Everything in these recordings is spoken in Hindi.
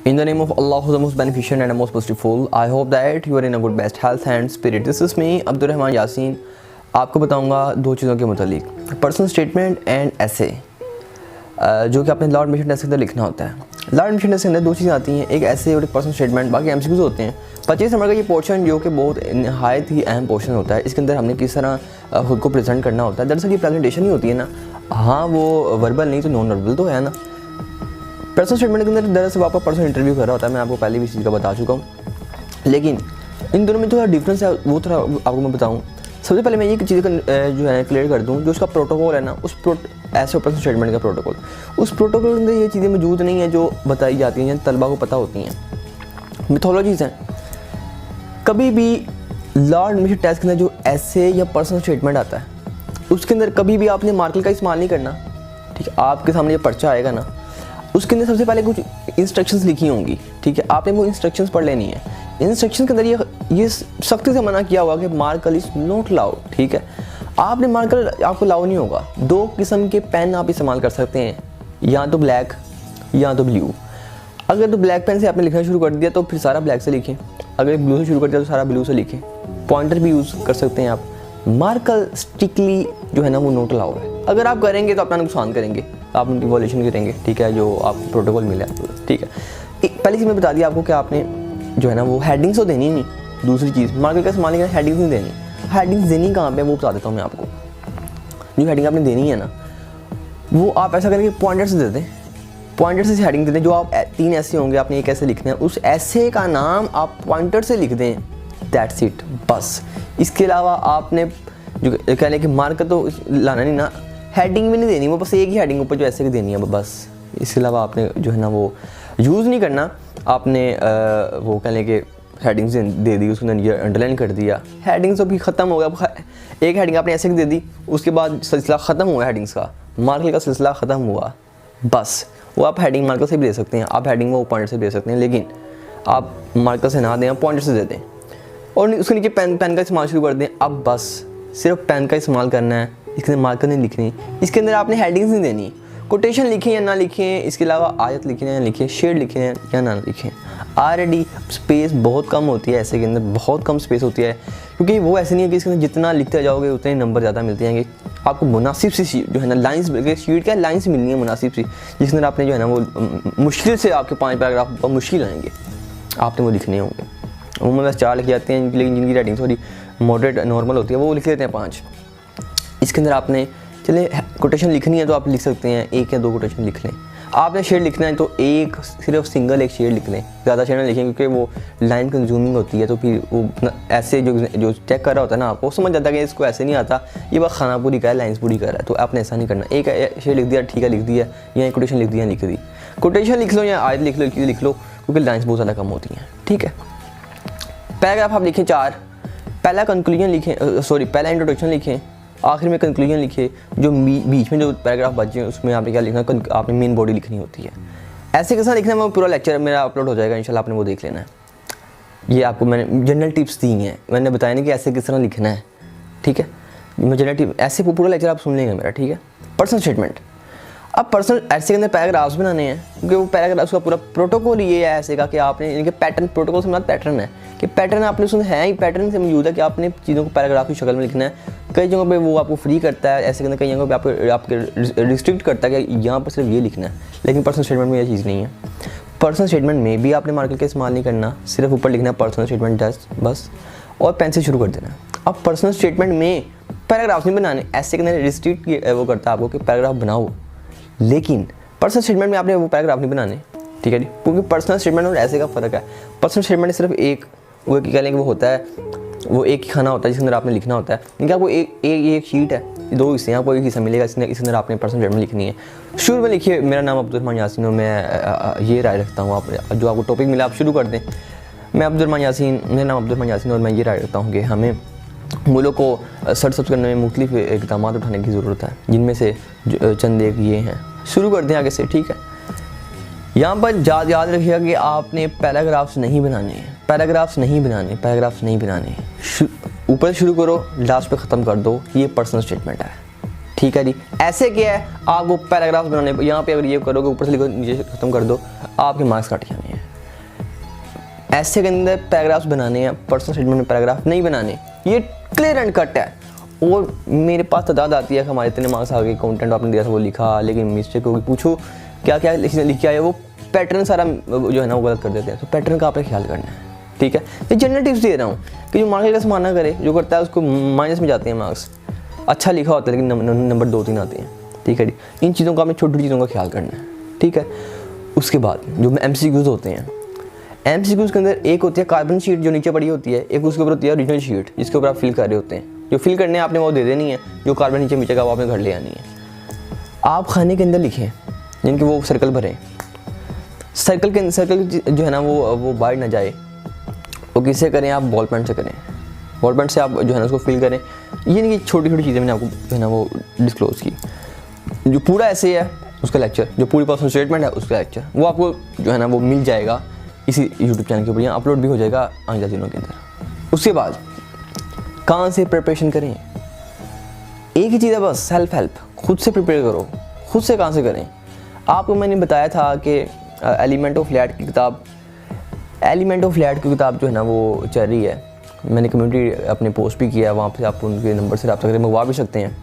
In the name of Allah, who is the most beneficent and the most merciful, I hope that you are in a good best health and spirit. This is me, Abdurrahman Yasin. आपको बताऊंगा दो चीज़ों के मुतालिक, पर्सनल स्टेटमेंट एंड ऐसे, जो कि आपने लॉ एडमिशन टेस्ट के अंदर लिखना होता है। लॉ एडमिशन टेस्ट के अंदर दो चीज़ें आती हैं, एक ऐसे और एक पर्सनल स्टेटमेंट। बाकी एमसीक्यूज होते हैं। 25 नंबर का ये पोर्शन जो कि बहुत नहायत ही अहम पोर्शन होता है। इसके अंदर हमने किस तरह खुद को प्रेजेंट करना होता है। दरअसल ये प्रेजेंटेशन ही होती है ना, हाँ वो वर्बल नहीं तो नॉन वर्बल तो है ना। पर्सनल स्टेटमेंट के अंदर दरअसल आपका पर्सनल इंटरव्यू कर रहा होता है, मैं आपको पहले भी इस चीज़ का बता चुका हूँ। लेकिन इन दोनों में थोड़ा डिफरेंस है, वो थोड़ा आपको मैं बताऊँ। सबसे पहले मैं ये चीज़ जो है क्लियर कर दूँ, जो उसका प्रोटोकॉल है ना, उस ऐसे पर्सनल स्टेटमेंट का प्रोटोकॉल, उस प्रोटोकॉल के अंदर ये चीज़ें मौजूद नहीं है जो बताई जाती हैं, तलबा को पता होती हैं। मिथोलॉजीज़ हैं। कभी भी लॉ एडमिशन टेस्ट के अंदर जो ऐसे या पर्सनल स्टेटमेंट आता है, उसके अंदर कभी भी आपने मार्कर का इस्तेमाल नहीं करना। ठीक है, आपके सामने ये पर्चा आएगा ना, उसके अंदर सबसे पहले कुछ इंस्ट्रक्शंस लिखी होंगी। ठीक है, आपने वो इंस्ट्रक्शंस पढ़ लेनी है। इंस्ट्रक्शंस के अंदर ये सख्ती से मना किया हुआ कि मार्कर इज नॉट लाउड। ठीक है, आपने मार्कर आपको लाउ नहीं होगा। दो किस्म के पेन आप इस्तेमाल कर सकते हैं, या तो ब्लैक या तो ब्लू। अगर तो ब्लैक पेन से आपने लिखना शुरू कर दिया तो फिर सारा ब्लैक से लिखें, अगर ब्लू से शुरू कर दिया तो सारा ब्लू से लिखें। पॉइंटर भी यूज़ कर सकते हैं आप। मार्कर स्ट्रिक्टली जो है ना वो नोट अलाउड है। अगर आप करेंगे तो अपना नुकसान करेंगे, आप उनकी वॉल्यूशन करेंगे। ठीक है, जो आपको प्रोटोकॉल मिला है। ठीक है, पहली चीज़ मैं बता दी आपको कि आपने जो है ना वो हेडिंग्स तो देनी नहीं। दूसरी चीज़, मार्कर का इस्तेमाल करना, हेडिंग्स नहीं देनी। हेडिंग्स देनी कहाँ पे वो बता देता हूँ मैं आपको। जो हेडिंग आपने देनी है ना, वो आप ऐसा करेंगे पॉइंटर से दे दें। पॉइंटर से हेडिंग दे दें। जो आप 3 ऐसे होंगे, आपने एक ऐसे लिखना है, उस ऐसे का नाम आप पॉइंटर से लिख दें। दैट्स इट, बस। इसके अलावा आपने जो कह लें कि मार्कर तो लाना नहीं ना, हेडिंग भी नहीं देनी, वो बस एक ही हेडिंग ऊपर जो ऐसे की देनी है बस। इसके अलावा आपने जो है ना वो यूज़ नहीं करना। आपने वो कह लें कि हेडिंग्स दे दी, उसके अंदर अंडरलाइन कर दिया, हेडिंग्स तो भी ख़त्म हो गया। एक हेडिंग आपने ऐसे की दे दी, उसके बाद सिलसिला ख़त्म हुआ हेडिंग्स का, मार्कर का सिलसिला ख़त्म हुआ बस। वो आप हेडिंग मार्कर से भी दे सकते हैं, आप हेडिंग वो पॉइंटर से दे सकते हैं, लेकिन आप मार्कर से ना दें, पॉइंटर से दे दें। और उसके नीचे पेन का इस्तेमाल शुरू कर दें। अब बस सिर्फ पेन का इस्तेमाल करना है, इसके अंदर मार्कर नहीं लिखनी। इसके अंदर आपने हेडिंग्स नहीं देनी। कोटेशन लिखें या ना लिखें, इसके अलावा आयत लिखें या लिखें, शेड लिखें या ना लिखें। ऑलरेडी स्पेस बहुत कम होती है, ऐसे के अंदर बहुत कम स्पेस होती है, क्योंकि वो ऐसे नहीं है कि इसके अंदर जितना लिखते जाओगे उतने नंबर ज़्यादा मिलते हैं। आपको मुनासिब सी जो है ना लाइन्स, शीट क्या लाइन्स मिलनी है मुनासिब सी, जिसके अंदर आपने जो है ना वो मुश्किल से आपके 5 पैराग्राफ मुश्किल आएंगे, आपने वो लिखने होंगे। उमूमन बस 4 लिख जाते हैं, लेकिन जिनकी राइटिंग थोड़ी मॉडरेट नॉर्मल होती है वो लिख लेते हैं 5। इसके अंदर आपने चले कोटेशन लिखनी है तो आप लिख सकते हैं 1 या 2 कोटेशन लिख लें। आपने शेड लिखना है तो सिर्फ सिंगल एक शेड लिख लें, ज़्यादा शेड ना लिखें, क्योंकि वो लाइन कंज्यूमिंग होती है। तो फिर वो ऐसे जो चेक कर रहा होता है ना, आपको समझ जाता है कि इसको ऐसे नहीं आता, ये बस खाना पूरी कर रहा है, लाइन्स पूरी कर रहा है। तो आपने ऐसा नहीं करना, एक शेड लिख दिया, ठीक है लिख दिया, या एक कोटेशन लिख दिया, लिख दी। कोटेशन लिख लो या आयत लिख लो, क्योंकि लाइन्स बहुत ज़्यादा कम होती हैं। ठीक है, पैराग्राफ आप लिखें 4, पहला कंक्लूजन लिखें, पहला इंट्रोडक्शन लिखें, आखिर में कंक्लूजन लिखे। जो बीच में जो पैराग्राफ बचे उसमें आपने क्या लिखना, आपने मेन बॉडी लिखनी होती है। ऐसे कैसा लिखना है, वो पूरा लेक्चर मेरा अपलोड हो जाएगा इंशाल्लाह, आपने वो देख लेना है। ये आपको मैंने जनरल टिप्स दी हैं, मैंने बताया नहीं कि ऐसे किस तरह लिखना है। ठीक है, मैं जनरल टिप ऐसे पूरा लेक्चर आप सुन लेंगे मेरा। ठीक है, पर्सनल स्टेटमेंट। अब पर्सनल ऐसे के अंदर पैराग्राफ्स बनाने हैं, क्योंकि वो पैराग्राफ्स का पूरा प्रोटोकॉल ये है ऐसे का कि आपने इनके पैटर्न, प्रोटोकॉल से मतलब पैटर्न है कि पैटर्न आपने सुन है ही, पैटर्न से मौजूद है कि आपने चीज़ों को पैराग्राफ की शक्ल में लिखना है। कई जगहों पे वो आपको फ्री करता है, ऐसे के अंदर कई जगहों पे आपके रिस्ट्रिक्ट करता है कि यहाँ पर सिर्फ ये लिखना है, लेकिन पर्सनल स्टेटमेंट में ये चीज़ नहीं है। पर्सनल स्टेटमेंट में भी आपने मार्कर का इस्तेमाल नहीं करना, सिर्फ ऊपर लिखना पर्सनल स्टेटमेंट बस, और पेन से शुरू कर देना। अब पर्सनल स्टेटमेंट में पैराग्राफ नहीं बनाने, ऐसे के अंदर रिस्ट्रिक्ट वो करता है आपको कि पैराग्राफ बनाओ, लेकिन पर्सनल स्टेटमेंट में आपने वो पैराग्राफ नहीं बनाने। ठीक है जी, क्योंकि पर्सनल स्टेटमेंट और ऐसे का फ़र्क है। पर्सनल स्टेटमेंट सिर्फ एक वो कह लें कि वो होता है, वो एक ही खाना होता है जिसके अंदर आपने लिखना होता है। इनका आपको एक शीट है, 2 हिस्से हैं, आपको एक हिस्सा मिलेगा, इसके अंदर आपने पर्सनल स्टेटमेंट लिखनी है। शुरू में लिखिए, मेरा नाम अब्दुर्रहमान यासीन और मैं ये राय रखता हूँ, आप जो आपको टॉपिक मिला आप शुरू कर दें। मैं अब्दुर्रहमान यासीन, मेरा नाम अब्दुर्रहमान यासीन और मैं ये राय रखता हूँ कि हमें मुल्क को सरसब्ज़ करने में मुख्तलिफ इक़दाम उठाने की ज़रूरत है, जिनमें से चंद एक ये हैं। शुरू कर दें आगे से। ठीक है, यहाँ पर याद रखिएगा कि आपने पैराग्राफ्स नहीं बनाने, पैराग्राफ्स नहीं बनाने। ऊपर से शुरू करो, लास्ट पे ख़त्म कर दो, ये पर्सनल स्टेटमेंट है। ठीक है जी, ऐसे क्या है, आपको पैराग्राफ्स बनाने, यहाँ पे अगर ये करोगे ऊपर से लिखो नीचे से ख़त्म कर दो, आपके मार्क्स कट जाने हैं। ऐसे के अंदर पैराग्राफ्स बनाने हैं, पर्सनल स्टेटमेंट में पैराग्राफ नहीं बनाने, ये क्लियर एंड कट है। और मेरे पास तादाद आती है कि हमारे इतने मार्क्स आ गए, कंटेंट आपने दिया था वो लिखा, लेकिन मिस्टेक होगी, पूछो क्या क्या लिखा है, वो पैटर्न सारा जो है ना वो गलत कर देते हैं। तो पैटर्न का आपने ख्याल करना है, ठीक है। ये जनरल टिप्स दे रहा हूँ कि जो मार्क्स का समान ना करे, जो करता है उसको माइनस में जाते हैं मार्क्स। अच्छा लिखा होता है लेकिन नंबर 2-3 आते हैं, ठीक है जी। इन चीज़ों का आपने छोटी छोटी चीज़ों का ख्याल करना है, ठीक है। उसके बाद जो MCQs होते हैं, MCQs के अंदर एक होती है कार्बन शीट जो नीचे पड़ी होती है, एक उसके ऊपर होती है ओरिजिनल शीट जिसके ऊपर आप फिल कर रहे होते हैं। जो फिल करने आपने वो दे देनी है, जो कार्बन नीचे मिलेगा वो आपने घर ले आनी है। आप खाने के अंदर लिखें जिनके वो सर्कल भरें, सर्कल जो है ना वो बाहर ना जाए, वो किससे करें आप, बॉल पेन से करें। बॉल पेन से आप जो है ना उसको फिल करें। ये नहीं कि छोटी छोटी चीज़ें मैंने आपको जो है ना वो डिस्क्लोज़ की। जो पूरा ऐसे है उसका लेक्चर, जो पूरी पर्सनल स्टेटमेंट है उसका लेक्चर, वो आपको जो है ना वो मिल जाएगा इसी यूट्यूब चैनल के ऊपर, यहाँ अपलोड भी हो जाएगा आइंदा दिनों के अंदर। उसके बाद कहाँ से प्रिपरेशन करें, एक ही चीज़ है बस, सेल्फ हेल्प, खुद से प्रिपेयर करो। खुद से कहाँ से करें, आपको मैंने बताया था कि एलिमेंट ऑफ फ्लैट की किताब जो है ना वो चल रही है। मैंने कम्युनिटी अपने पोस्ट भी किया है, वहाँ पे आप उनके नंबर से रब्ता करके मंगवा भी सकते हैं।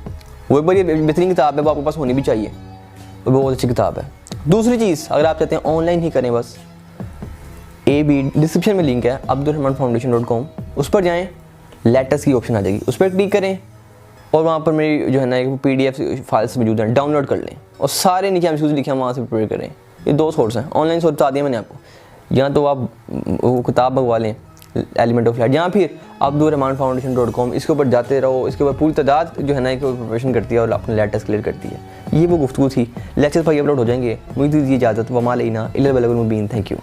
वो एक बड़ी बेहतरीन किताब है, वो आपके पास होनी भी चाहिए, वो बहुत अच्छी किताब है। दूसरी चीज़, अगर आप चाहते हैं ऑनलाइन ही करें, बस डिस्क्रिप्शन में लिंक है abdurrahmanfoundation.com, उस पर जाएँ, लेटेस्ट की ऑप्शन आ जाएगी, उस पर क्लिक करें और वहाँ पर मेरी जो है ना एक PDF फाइल्स मौजूद हैं, डाउनलोड कर लें और सारे नीचे MCQs लिखे हैं वहाँ से प्रिपेयर करें। ये 2 सोर्स हैं, ऑनलाइन सोर्स बता दिया मैंने आपको। या तो आप वो किताब मंगवा लें एलिमेंट ऑफ फ्लैट, या फिर abdurrahmanfoundation.com, इसके ऊपर जाते रहो। इसके ऊपर पूरी तादाद जो है ना एक प्रिपरेशन करती है और अपने लेटेस्ट क्लियर करती है। ये वो गुफ्तगू थी। लेक्चर पर अपलोड हो जाएंगे। मुझे दीजिए इजाज़त। वमा अलैना इल्लल बलागुल मुबीन। Thank you.